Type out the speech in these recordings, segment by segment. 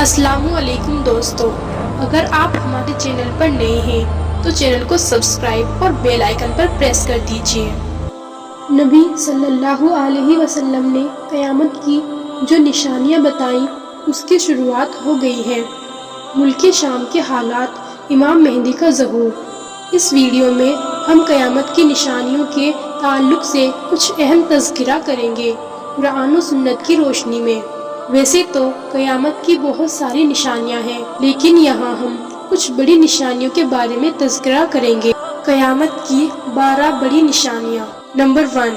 السلام علیکم دوستو، اگر آپ ہمارے چینل پر نئے ہیں تو چینل کو سبسکرائب اور بیل آئیکن پر پریس کر دیجئے۔ نبی صلی اللہ علیہ وسلم نے قیامت کی جو نشانیاں بتائیں اس کی شروعات ہو گئی ہے۔ ملک شام کے حالات، امام مہدی کا ظہور۔ اس ویڈیو میں ہم قیامت کی نشانیوں کے تعلق سے کچھ اہم تذکرہ کریں گے قرآن و سنت کی روشنی میں۔ ویسے تو قیامت کی بہت ساری نشانیاں ہیں، لیکن یہاں ہم کچھ بڑی نشانیوں کے بارے میں تذکرہ کریں گے۔ قیامت کی 12 بڑی نشانیاں۔ نمبر 1،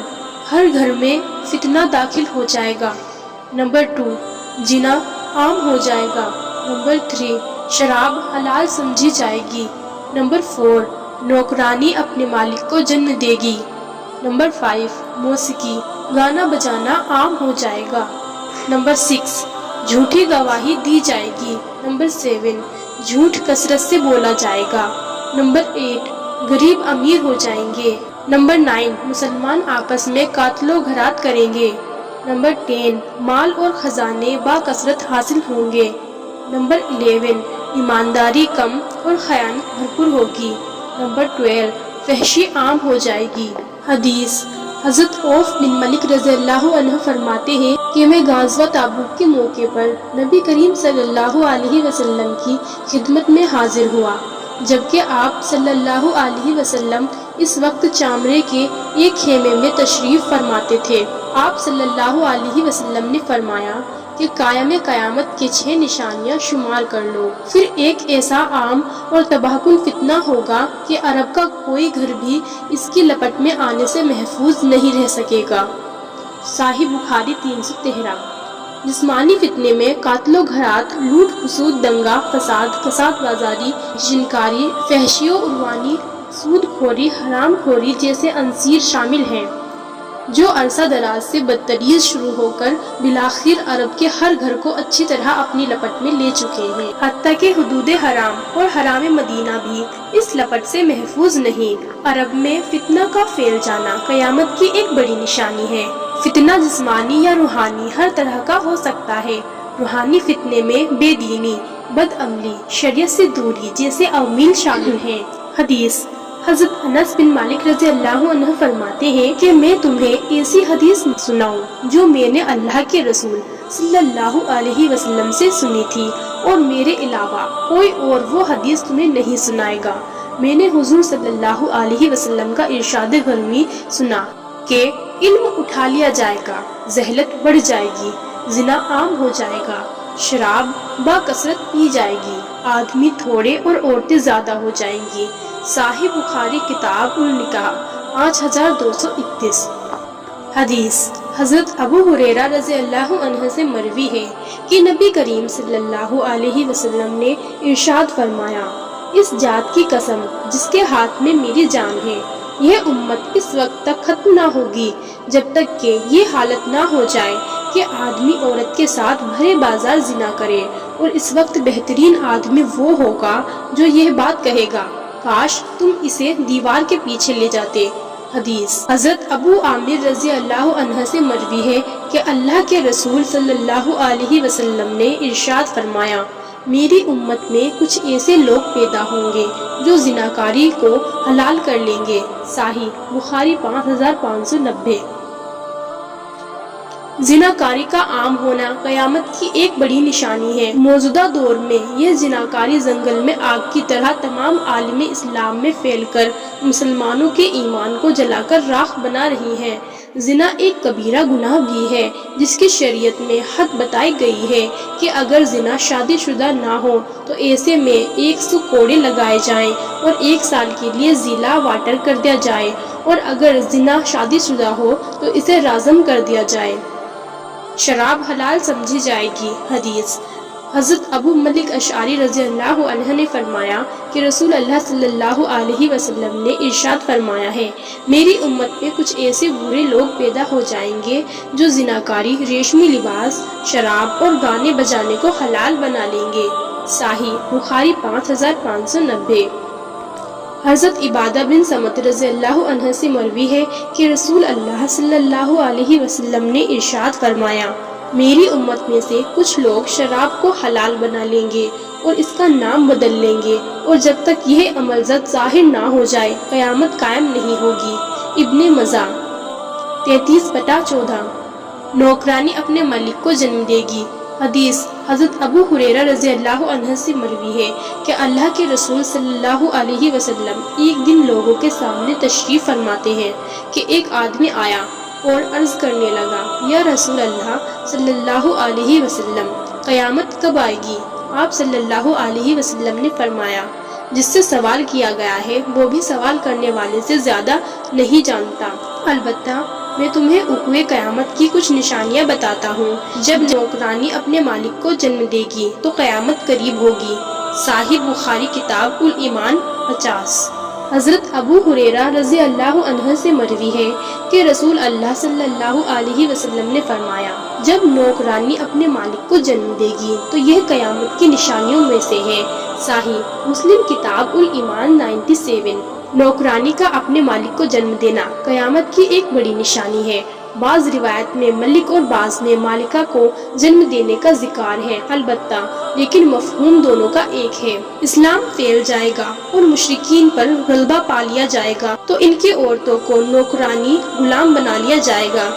ہر گھر میں فتنہ داخل ہو جائے گا۔ نمبر 2، زنا عام ہو جائے گا۔ نمبر 3، شراب حلال سمجھی جائے گی۔ نمبر 4، نوکرانی اپنے مالک کو جنم دے گی۔ نمبر 5، موسیقی گانا بجانا عام ہو جائے گا۔ نمبر 6، جھوٹی گواہی دی جائے گی۔ نمبر 7، جھوٹ کثرت سے بولا جائے گا۔ نمبر 8، غریب امیر ہو جائیں گے۔ نمبر 9، مسلمان آپس میں قتل و غارت کریں گے۔ نمبر 10، مال اور خزانے با کثرت حاصل ہوں گے۔ نمبر 11، ایمانداری کم اور خیانت بھرپور ہوگی۔ نمبر 12، فحشی عام ہو جائے گی۔ حدیث، حضرت عوف بن مالک رضی اللہ عنہ فرماتے ہیں کہ میں غزوہ تبوک کے موقع پر نبی کریم صلی اللہ علیہ وسلم کی خدمت میں حاضر ہوا، جبکہ آپ صلی اللہ علیہ وسلم اس وقت چامرے کے ایک خیمے میں تشریف فرماتے تھے۔ آپ صلی اللہ علیہ وسلم نے فرمایا کہ قائم قیامت کے 6 نشانیاں شمار کر لو۔ پھر ایک ایسا عام اور تباہ کن فتنہ ہوگا کہ عرب کا کوئی گھر بھی اس کی لپٹ میں آنے سے محفوظ نہیں رہ سکے گا۔ صحیح بخاری 313۔ جسمانی فتنے میں قتل و غارت، لوٹ کھسوٹ، دنگا فساد، کساد بازاری، جنکاری، فحشی و عدوانی، سود خوری، حرام خوری جیسے عناصر شامل ہیں، جو عرصہ دراز سے بدتدریج شروع ہو کر بالآخر عرب کے ہر گھر کو اچھی طرح اپنی لپٹ میں لے چکے ہیں۔ حتیٰ کہ حدود حرام اور حرام مدینہ بھی اس لپٹ سے محفوظ نہیں۔ عرب میں فتنہ کا پھیل جانا قیامت کی ایک بڑی نشانی ہے۔ فتنہ جسمانی یا روحانی ہر طرح کا ہو سکتا ہے۔ روحانی فتنے میں بے دینی، بد عملی، شریعت سے دوری جیسے عوامل شامل ہیں۔ حدیث، حضرت انس بن مالک رضی اللہ عنہ فرماتے ہیں کہ میں تمہیں ایسی حدیث سناؤں جو میں نے اللہ کے رسول صلی اللہ علیہ وسلم سے سنی تھی، اور میرے علاوہ کوئی اور وہ حدیث تمہیں نہیں سنائے گا۔ میں نے حضور صلی اللہ علیہ وسلم کا ارشاد گرامی سنا کہ علم اٹھا لیا جائے گا، جہالت بڑھ جائے گی، زنا عام ہو جائے گا، شراب با کثرت پی جائے گی، آدمی تھوڑے اور عورتیں زیادہ ہو جائیں گی۔ صحیح بخاری کتاب النکاح 5231۔ حدیث، حضرت ابو ہریرہ رضی اللہ عنہ سے مروی ہے کہ نبی کریم صلی اللہ علیہ وسلم نے ارشاد فرمایا، اس ذات کی قسم جس کے ہاتھ میں میری جان ہے، یہ امت اس وقت تک ختم نہ ہوگی جب تک کہ یہ حالت نہ ہو جائے کہ آدمی عورت کے ساتھ بھرے بازار زنا کرے، اور اس وقت بہترین آدمی وہ ہوگا جو یہ بات کہے گا، کاش تم اسے دیوار کے پیچھے لے جاتے۔ حدیث، حضرت ابو عامر رضی اللہ عنہ سے مروی ہے کہ اللہ کے رسول صلی اللہ علیہ وسلم نے ارشاد فرمایا، میری امت میں کچھ ایسے لوگ پیدا ہوں گے جو زناکاری کو حلال کر لیں گے۔ صحیح بخاری 5590۔ زناکاری کا عام ہونا قیامت کی ایک بڑی نشانی ہے۔ موجودہ دور میں یہ زناکاری جنگل میں آگ کی طرح تمام عالم اسلام میں پھیل کر مسلمانوں کے ایمان کو جلا کر راکھ بنا رہی ہے۔ زنا ایک کبیرہ گناہ بھی ہے جس کی شریعت میں حد بتائی گئی ہے کہ اگر زنا شادی شدہ نہ ہو تو ایسے میں 100 کوڑے لگائے جائیں اور 1 سال کے لیے ضلع واٹر کر دیا جائے، اور اگر زنا شادی شدہ ہو تو اسے رجم کر دیا جائے۔ شراب حلال سمجھی جائے گی۔ حدیث، حضرت ابو مالک اشعری رضی اللہ عنہ نے فرمایا کہ رسول اللہ صلی اللہ علیہ وسلم نے ارشاد فرمایا ہے، میری امت میں کچھ ایسے برے لوگ پیدا ہو جائیں گے جو زناکاری، ریشمی لباس، شراب اور گانے بجانے کو حلال بنا لیں گے۔ صحیح بخاری 5590۔ حضرت عبادہ بن صامت رضی اللہ عنہ سے مروی ہے کہ رسول اللہ صلی اللہ علیہ وسلم نے ارشاد فرمایا، میری امت میں سے کچھ لوگ شراب کو حلال بنا لیں گے اور اس کا نام بدل لیں گے، اور جب تک یہ عمل زد ظاہر نہ ہو جائے قیامت قائم نہیں ہوگی۔ ابن مزہ 33/14۔ نوکرانی اپنے مالک کو جنم دے گی۔ حدیث حضرت ابو ہریرہ رضی اللہ عنہ سے مروی ہے کہ اللہ کے رسول صلی اللہ علیہ وسلم ایک دن لوگوں کے سامنے تشریف فرماتے ہیں کہ ایک آدمی آیا اور عرض کرنے لگا، یا رسول اللہ صلی اللہ علیہ وسلم، قیامت کب آئے گی؟ آپ صلی اللہ علیہ وسلم نے فرمایا، جس سے سوال کیا گیا ہے وہ بھی سوال کرنے والے سے زیادہ نہیں جانتا، البتہ میں تمہیں وقوع قیامت کی کچھ نشانیاں بتاتا ہوں۔ جب نوکرانی اپنے مالک کو جنم دے گی تو قیامت قریب ہوگی۔ صحیح بخاری کتاب الایمان 50۔ حضرت ابو ہریرہ رضی اللہ عنہ سے مروی ہے کہ رسول اللہ صلی اللہ علیہ وسلم نے فرمایا، جب نوکرانی اپنے مالک کو جنم دے گی تو یہ قیامت کی نشانیوں میں سے ہے۔ صحیح مسلم کتاب الایمان 97۔ نوکرانی کا اپنے مالک کو جنم دینا قیامت کی ایک بڑی نشانی ہے۔ بعض روایت میں ملک اور بعض میں مالکہ کو جنم دینے کا ذکر ہے، البتہ لیکن مفہوم دونوں کا ایک ہے۔ اسلام پھیل جائے گا اور مشرکین پر غلبہ پا لیا جائے گا تو ان کی عورتوں کو نوکرانی غلام بنا لیا جائے گا،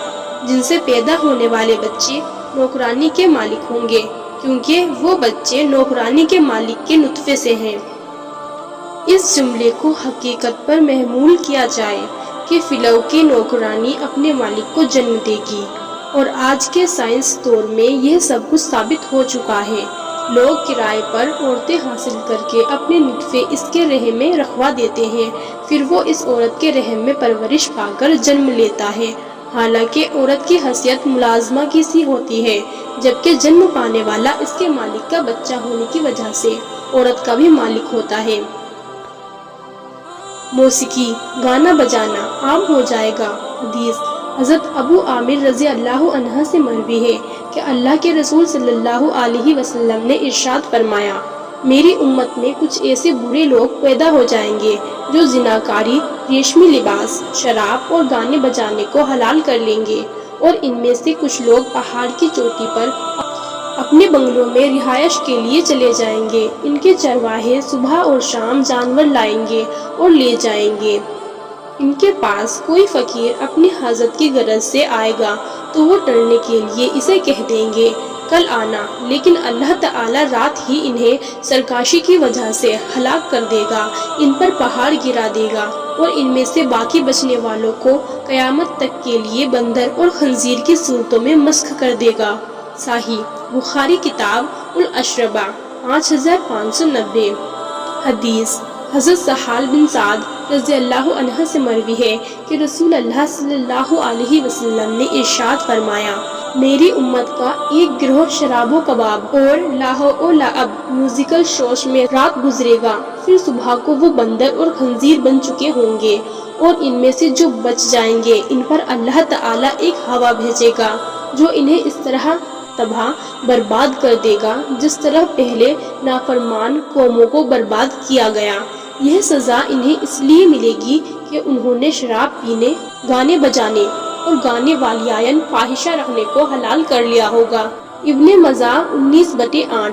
جن سے پیدا ہونے والے بچے نوکرانی کے مالک ہوں گے، کیونکہ وہ بچے نوکرانی کے مالک کے نطفے سے ہیں۔ اس جملے کو حقیقت پر محمول کیا جائے کہ فلو کی نوکرانی اپنے مالک کو جنم دے گی، اور آج کے سائنس دور میں یہ سب کچھ ثابت ہو چکا ہے۔ لوگ کرائے پر عورتیں حاصل کر کے اپنے نطفے اس کے رحم میں رکھوا دیتے ہیں، پھر وہ اس عورت کے رحم میں پرورش پا کر جنم لیتا ہے، حالانکہ عورت کی حیثیت ملازمہ کی سی ہوتی ہے، جبکہ جنم پانے والا اس کے مالک کا بچہ ہونے کی وجہ سے عورت کا بھی مالک ہوتا ہے۔ موسیقی، گانا بجانا عام ہو جائے گا۔ حدیث حضرت ابو عامر رضی اللہ عنہ سے مروی ہے کہ اللہ کے رسول صلی اللہ علیہ وسلم نے ارشاد فرمایا، میری امت میں کچھ ایسے برے لوگ پیدا ہو جائیں گے جو زناکاری، ریشمی لباس، شراب اور گانے بجانے کو حلال کر لیں گے، اور ان میں سے کچھ لوگ پہاڑ کی چوٹی پر اپنے بنگلوں میں رہائش کے لیے چلے جائیں گے۔ ان کے چرواہے صبح اور شام جانور لائیں گے اور لے جائیں گے۔ ان کے پاس کوئی فقیر اپنی حاجت کی غرض سے آئے گا تو وہ ٹرنے کے لیے اسے کہہ دیں گے کل آنا، لیکن اللہ تعالی رات ہی انہیں سرکشی کی وجہ سے ہلاک کر دے گا، ان پر پہاڑ گرا دے گا، اور ان میں سے باقی بچنے والوں کو قیامت تک کے لیے بندر اور خنزیر کی صورتوں میں مسخ کر دے گا۔ صحیح بخاری کتاب الاشربہ 5590۔ حدیث حضرت سہل بن سعد رضی اللہ عنہ سے مروی ہے کہ رسول اللہ صلی اللہ علیہ وسلم نے ارشاد فرمایا، میری امت کا ایک گروہ شراب و کباب اور لاہو و لعب میوزیکل شوز میں رات گزرے گا، پھر صبح کو وہ بندر اور خنزیر بن چکے ہوں گے، اور ان میں سے جو بچ جائیں گے ان پر اللہ تعالی ایک ہوا بھیجے گا جو انہیں اس طرح تباہ برباد کر دے گا جس طرح پہلے نافرمان قوموں کو برباد کیا گیا۔ یہ سزا انہیں اس لیے ملے گی کہ انہوں نے شراب پینے، گانے بجانے اور گانے والیان فاحشہ رکھنے کو حلال کر لیا ہوگا۔ ابن مزہ 19/8۔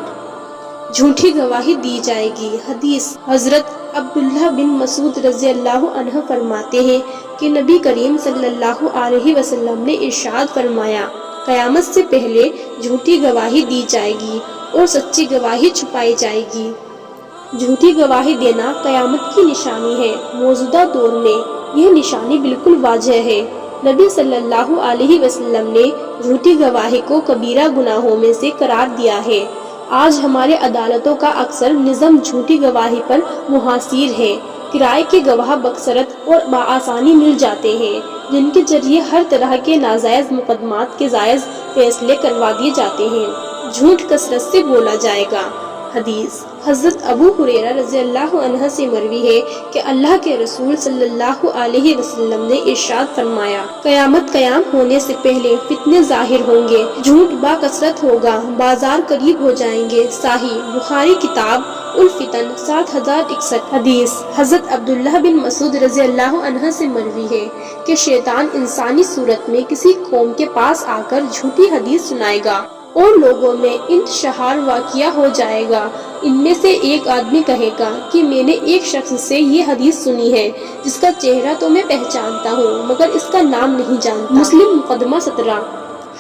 جھوٹی گواہی دی جائے گی۔ حدیث حضرت عبداللہ بن مسعود رضی اللہ عنہ فرماتے ہیں کہ نبی کریم صلی اللہ علیہ وسلم نے ارشاد فرمایا، قیامت سے پہلے جھوٹی گواہی دی جائے گی اور سچی گواہی چھپائی جائے گی۔ جھوٹی گواہی دینا قیامت کی نشانی ہے۔ موجودہ دور میں یہ نشانی بالکل واضح ہے۔ نبی صلی اللہ علیہ وسلم نے جھوٹی گواہی کو کبیرہ گناہوں میں سے قرار دیا ہے۔ آج ہمارے عدالتوں کا اکثر نظام جھوٹی گواہی پر منحصر ہے۔ کرائے کے گواہ بکثرت اور بآسانی مل جاتے ہیں، جن کے ذریعے ہر طرح کے ناجائز مقدمات کے جائز فیصلے کروا دیے جاتے ہیں۔ جھوٹ کثرت سے بولا جائے گا۔ حدیث حضرت ابو ہریرہ رضی اللہ عنہ سے مروی ہے کہ اللہ کے رسول صلی اللہ علیہ وسلم نے ارشاد فرمایا، قیامت قیام ہونے سے پہلے فتنے ظاہر ہوں گے، جھوٹ با کثرت ہوگا، بازار قریب ہو جائیں گے۔ صحیح بخاری کتاب الفتن 7061 حدیث حضرت عبداللہ بن مسعود رضی اللہ عنہ سے مروی ہے کہ شیطان انسانی صورت میں کسی قوم کے پاس آ کر جھوٹی حدیث سنائے گا اور لوگوں میں انتشار واقعہ ہو جائے گا۔ ان میں سے ایک آدمی کہے گا کہ میں نے ایک شخص سے یہ حدیث سنی ہے جس کا چہرہ تو میں پہچانتا ہوں مگر اس کا نام نہیں جانتا۔ مسلم مقدمہ 17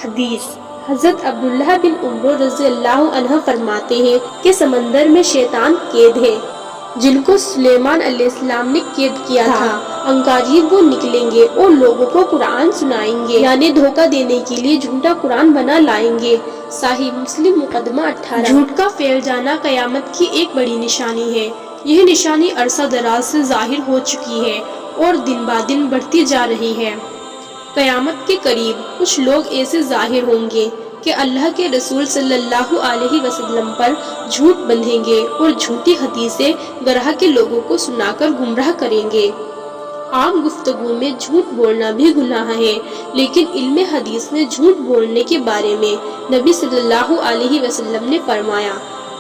حدیث حضرت عبداللہ بن عمر رضی اللہ عنہ فرماتے ہیں کہ سمندر میں شیطان قید ہے جن کو سلیمان علیہ السلام نے قید کیا تھا۔ عنقریب وہ نکلیں گے اور لوگوں کو قرآن سنائیں گے، یعنی دھوکہ دینے کے لیے جھوٹا قرآن بنا لائیں گے۔ صحیح مسلم مقدمہ 18 جھوٹ کا پھیل جانا قیامت کی ایک بڑی نشانی ہے۔ یہ نشانی عرصہ دراز سے ظاہر ہو چکی ہے اور دن بعد دن بڑھتی جا رہی ہے۔ قیامت کے قریب کچھ لوگ ایسے ظاہر ہوں گے کہ اللہ کے رسول صلی اللہ علیہ وسلم پر جھوٹ بندھیں گے اور جھوٹی حدیثیں گراہ کے لوگوں کو سنا کر گمراہ کریں گے۔ عام گفتگو میں جھوٹ بولنا بھی گناہ ہے، لیکن علم حدیث میں جھوٹ بولنے کے بارے میں نبی صلی اللہ علیہ وسلم نے فرمایا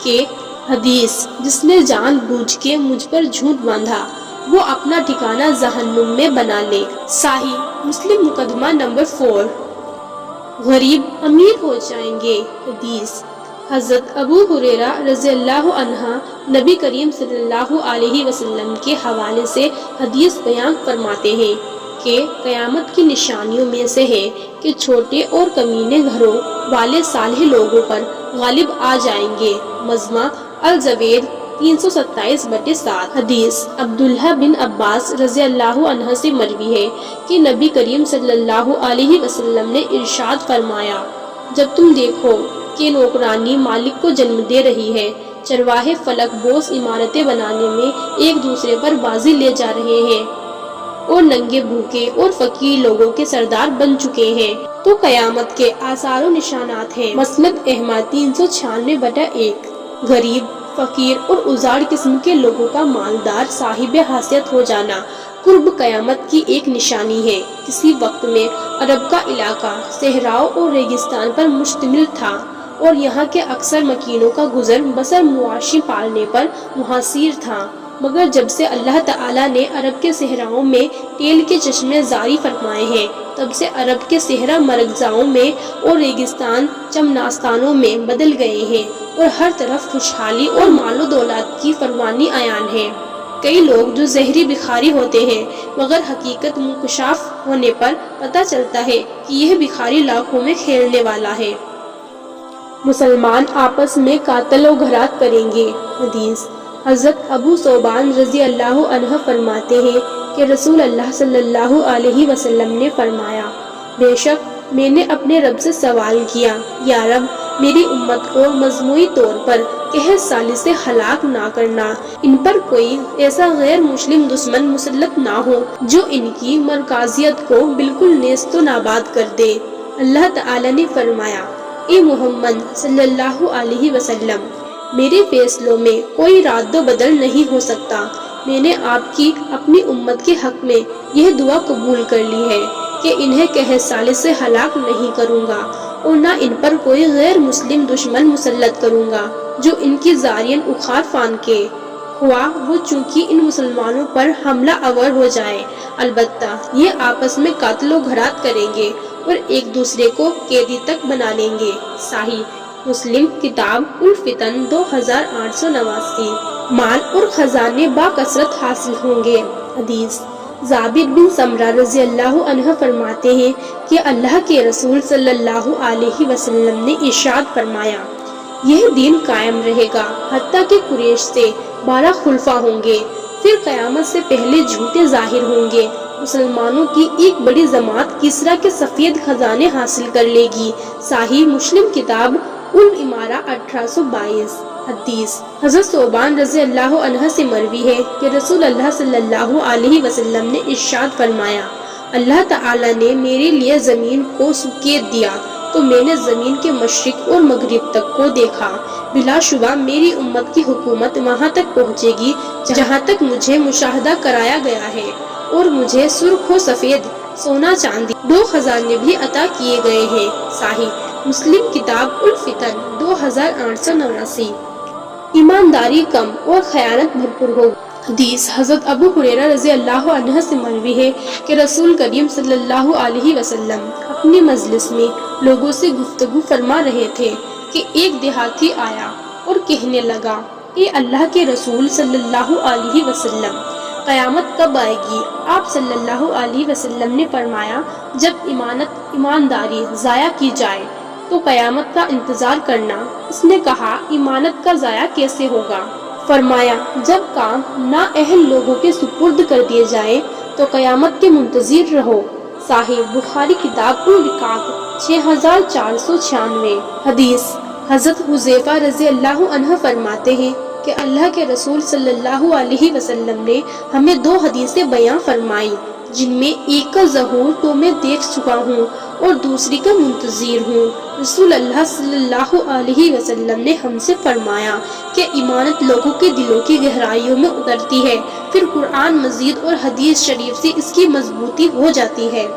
کہ حدیث جس نے جان بوجھ کے مجھ پر جھوٹ باندھا وہ اپنا ٹھکانہ جہنم میں بنا لے۔ صحیح مسلم مقدمہ نمبر 4 غریب امیر ہو جائیں گے۔ حدیث حضرت ابو ہریرہ رضی اللہ عنہ نبی کریم صلی اللہ علیہ وسلم کے حوالے سے حدیث بیان فرماتے ہیں کہ قیامت کی نشانیوں میں سے ہے کہ چھوٹے اور کمینے گھروں والے صالح لوگوں پر غالب آ جائیں گے۔ مجمع الزبید 327/7 حدیث عبداللہ بن عباس رضی اللہ عنہ سے مروی ہے کہ نبی کریم صلی اللہ علیہ وسلم نے ارشاد فرمایا، جب تم دیکھو کہ نوکرانی مالک کو جنم دے رہی ہے، چرواہے فلک بوس عمارتیں بنانے میں ایک دوسرے پر بازی لے جا رہے ہیں اور ننگے بھوکے اور فقیر لوگوں کے سردار بن چکے ہیں، تو قیامت کے آثار و نشانات ہیں۔ مسند احمد 396/1 غریب، فقیر اور ازاڑ قسم کے لوگوں کا مالدار صاحب حیثیت ہو جانا قرب قیامت کی ایک نشانی ہے۔ کسی وقت میں عرب کا علاقہ صحراؤں اور ریگستان پر مشتمل تھا اور یہاں کے اکثر مکینوں کا گزر بسر مواشی پالنے پر منحصر تھا، مگر جب سے اللہ تعالیٰ نے عرب کے صحراؤں میں تیل کے چشمے جاری فرمائے ہیں، تب سے عرب کے صحرا مرغزاؤں میں اور ریگستان چمناستانوں میں بدل گئے ہیں اور ہر طرف خوشحالی اور مال و دولت کی فراوانی عیان ہے۔ کئی لوگ جو زہری بخاری ہوتے ہیں مگر حقیقت منکشاف ہونے پر پتہ چلتا ہے کہ یہ بخاری لاکھوں میں کھیلنے والا ہے۔ مسلمان آپس میں قاتل و غارت کریں گے۔ حدیث حضرت ابو ثوبان رضی اللہ عنہ فرماتے ہیں کہ رسول اللہ صلی اللہ علیہ وسلم نے فرمایا، بے شک میں نے اپنے رب سے سوال کیا، یا رب میری امت کو مجموعی طور پر قحط سالی سے ہلاک نہ کرنا، ان پر کوئی ایسا غیر مسلم دشمن مسلط نہ ہو جو ان کی مرکزیت کو بالکل نیست و ناباد کر دے۔ اللہ تعالی نے فرمایا، اے محمد صلی اللہ علیہ وسلم، میرے فیصلوں میں کوئی رد و بدل نہیں ہو سکتا۔ میں نے آپ کی اپنی امت کے حق میں یہ دعا قبول کر لی ہے کہ انہیں قحط سالی سے ہلاک نہیں کروں گا اور نہ ان پر کوئی غیر مسلم دشمن مسلط کروں گا جو ان کی زارین اخار فان کے ہوا وہ چونکہ ان مسلمانوں پر حملہ آور ہو جائے، البتہ یہ آپس میں قتل و غارت کریں گے اور ایک دوسرے کو قیدی تک بنا لیں گے۔ صحیح مسلم کتاب الفتن 2889 مال اور خزانے با کثرت حاصل ہوں گے۔ حدیث جابر بن سمرہ رضی اللہ عنہ فرماتے ہیں کہ اللہ کے رسول صلی اللہ علیہ وسلم نے ارشاد فرمایا، یہ دین قائم رہے گا حتیٰ کہ قریش سے 12 خلفاء ہوں گے، پھر قیامت سے پہلے جھوٹے ظاہر ہوں گے، مسلمانوں کی ایک بڑی جماعت کسریٰ کے سفید خزانے حاصل کر لے گی۔ صحیح مسلم کتاب الامارہ 1822 حدیث حضرت ثوبان رضی اللہ عنہ سے مروی ہے کہ رسول اللہ صلی اللہ علیہ وسلم نے ارشاد فرمایا، اللہ تعالی نے میرے لیے زمین کو سکیت دیا تو میں نے زمین کے مشرق اور مغرب تک کو دیکھا، بلا شبہ میری امت کی حکومت وہاں تک پہنچے گی جہاں تک مجھے مشاہدہ کرایا گیا ہے، اور مجھے سرخ و سفید سونا چاندی 2 خزانے بھی عطا کیے گئے ہیں۔ صحیح مسلم کتاب الفتن 2889 ایمانداری کم اور خیانت بھرپور ہو۔ حدیث حضرت ابو ہریرہ رضی اللہ عنہ سے مروی ہے کہ رسول کریم صلی اللہ علیہ وسلم اپنی مجلس میں لوگوں سے گفتگو فرما رہے تھے کہ ایک دیہاتی آیا اور کہنے لگا، اے اللہ کے رسول صلی اللہ علیہ وسلم، قیامت کب آئے گی؟ آپ صلی اللہ علیہ وسلم نے فرمایا، جب ایمانداری ضائع کی جائے تو قیامت کا انتظار کرنا۔ اس نے کہا، ایمانت کا ضائع کیسے ہوگا؟ فرمایا، جب کام نااہل لوگوں کے سپرد کر دیے جائیں تو قیامت کے منتظر رہو۔ صحیح بخاری کتاب الرقاق 6496۔ حدیث حضرت حذیفہ رضی اللہ عنہ فرماتے ہیں کہ اللہ کے رسول صلی اللہ علیہ وسلم نے ہمیں 2 حدیثیں بیان فرمائی، جن میں ایک کا ظہور تو میں دیکھ چکا ہوں اور دوسری کا منتظر ہوں۔ رسول اللہ صلی اللہ علیہ وسلم نے ہم سے فرمایا کہ ایمانت لوگوں کے دلوں کی گہرائیوں میں اترتی ہے، پھر قرآن مجید اور حدیث شریف سے اس کی مضبوطی ہو جاتی ہے۔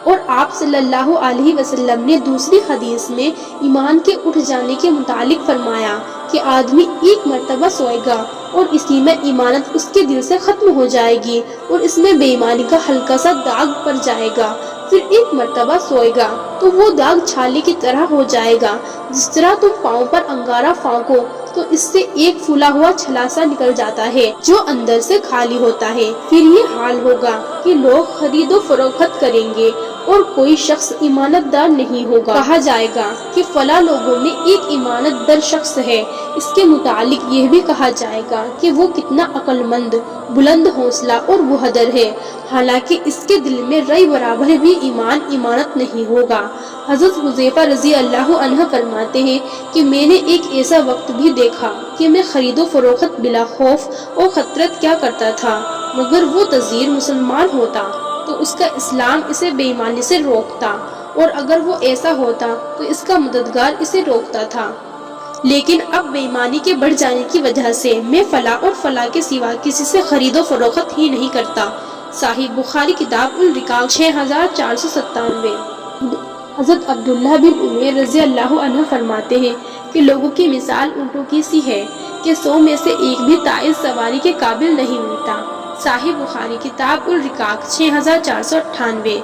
اور آپ صلی اللہ علیہ وسلم نے دوسری حدیث میں ایمان کے اٹھ جانے کے متعلق فرمایا کہ آدمی ایک مرتبہ سوئے گا اور اسی میں ایمانت اس کے دل سے ختم ہو جائے گی اور اس میں بے ایمانی کا ہلکا سا داغ پڑ جائے گا، پھر ایک مرتبہ سوئے گا تو وہ داغ چھالے کی طرح ہو جائے گا۔ جس طرح تم پاؤں پر انگارہ پھونکو تو اس سے ایک پھولا ہوا چھلاسا نکل جاتا ہے جو اندر سے خالی ہوتا ہے۔ پھر یہ حال ہوگا کہ لوگ خرید و فروخت کریں گے اور کوئی شخص ایمانت دار نہیں ہوگا۔ کہا جائے گا کہ فلاں لوگوں میں ایک ایمانت دار شخص ہے، اس کے متعلق یہ بھی کہا جائے گا کہ وہ کتنا عقل مند، بلند حوصلہ اور بہادر ہے، حالانکہ اس کے دل میں رئی برابر بھی ایمانت نہیں ہوگا۔ حضرت حذیفہ رضی اللہ عنہ فرماتے ہیں کہ میں نے ایک ایسا وقت بھی دیکھا کہ میں خرید و فروخت بلا خوف اور خطرت کیا کرتا تھا، مگر وہ تذیر مسلمان ہوتا تو اس کا اسلام اسے بے ایمانی سے روکتا، اور اگر وہ ایسا ہوتا تو اس کا مددگار اسے روکتا تھا۔ لیکن اب بے ایمانی کے بڑھ جانے کی وجہ سے میں فلاں اور فلاں کے سوا کسی سے خرید و فروخت ہی نہیں کرتا۔ صحیح بخاری کتاب الرقاق 6497۔ حضرت عبداللہ بن عمیر رضی اللہ عنہ فرماتے ہیں کہ لوگوں کی مثال اونٹوں کی سی ہے کہ 100 میں سے ایک بھی تائز سواری کے قابل نہیں ملتا۔ صحیح بخاری کتاب الرقاق 6498۔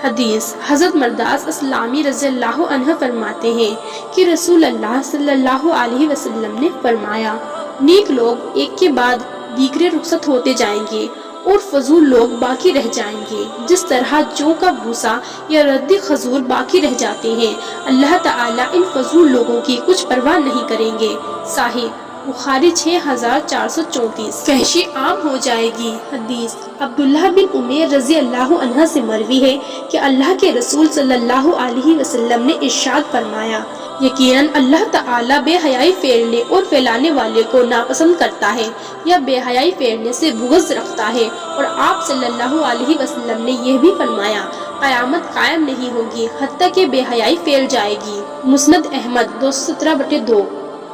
حدیث حضرت مرداس اسلامی رضی اللہ عنہ فرماتے ہیں کہ رسول اللہ صلی اللہ علیہ وسلم نے فرمایا، نیک لوگ ایک کے بعد دیگرے رخصت ہوتے جائیں گے اور فضول لوگ باقی رہ جائیں گے، جس طرح جو کا بھوسا یا ردی کھجور باقی رہ جاتے ہیں۔ اللہ تعالیٰ ان فضول لوگوں کی کچھ پرواہ نہیں کریں گے۔ صحیح بخاری 6434۔ فحشی عام ہو جائے گی۔ حدیث عبداللہ بن عمیر رضی اللہ عنہ سے مروی ہے کہ اللہ کے رسول صلی اللہ علیہ وسلم نے ارشاد فرمایا، یقیناً اللہ تعالیٰ بے حیائی پھیرنے اور پھیلانے والے کو ناپسند کرتا ہے یا بے حیائی پھیرنے سے بغض رکھتا ہے۔ اور آپ صلی اللہ علیہ وسلم نے یہ بھی فرمایا، قیامت قائم نہیں ہوگی حتیٰ کہ بے حیائی پھیل جائے گی۔ مسند احمد 217/2۔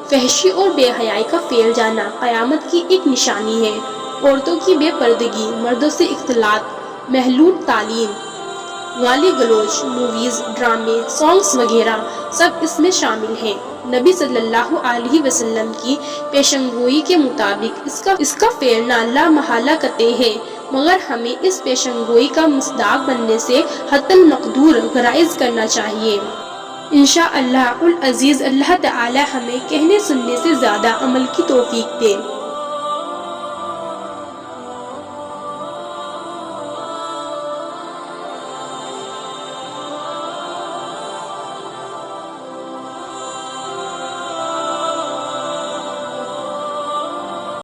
فحشی اور بے حیائی کا پھیل جانا قیامت کی ایک نشانی ہے۔ عورتوں کی بے پردگی، مردوں سے اختلاط، محلول تعلیم، گالی گلوچ، موویز، ڈرامے، سانگز وغیرہ سب اس میں شامل ہیں۔ نبی صلی اللہ علیہ وسلم کی پیشنگوئی کے مطابق اس کا پھیلنا لا محالہ قطعی ہے، مگر ہمیں اس پیشنگوئی کا مصداق بننے سے حتی المقدور گریز کرنا چاہیے۔ انشاءاللہ العزیز اللہ تعالی ہمیں کہنے سننے سے زیادہ عمل کی توفیق دے۔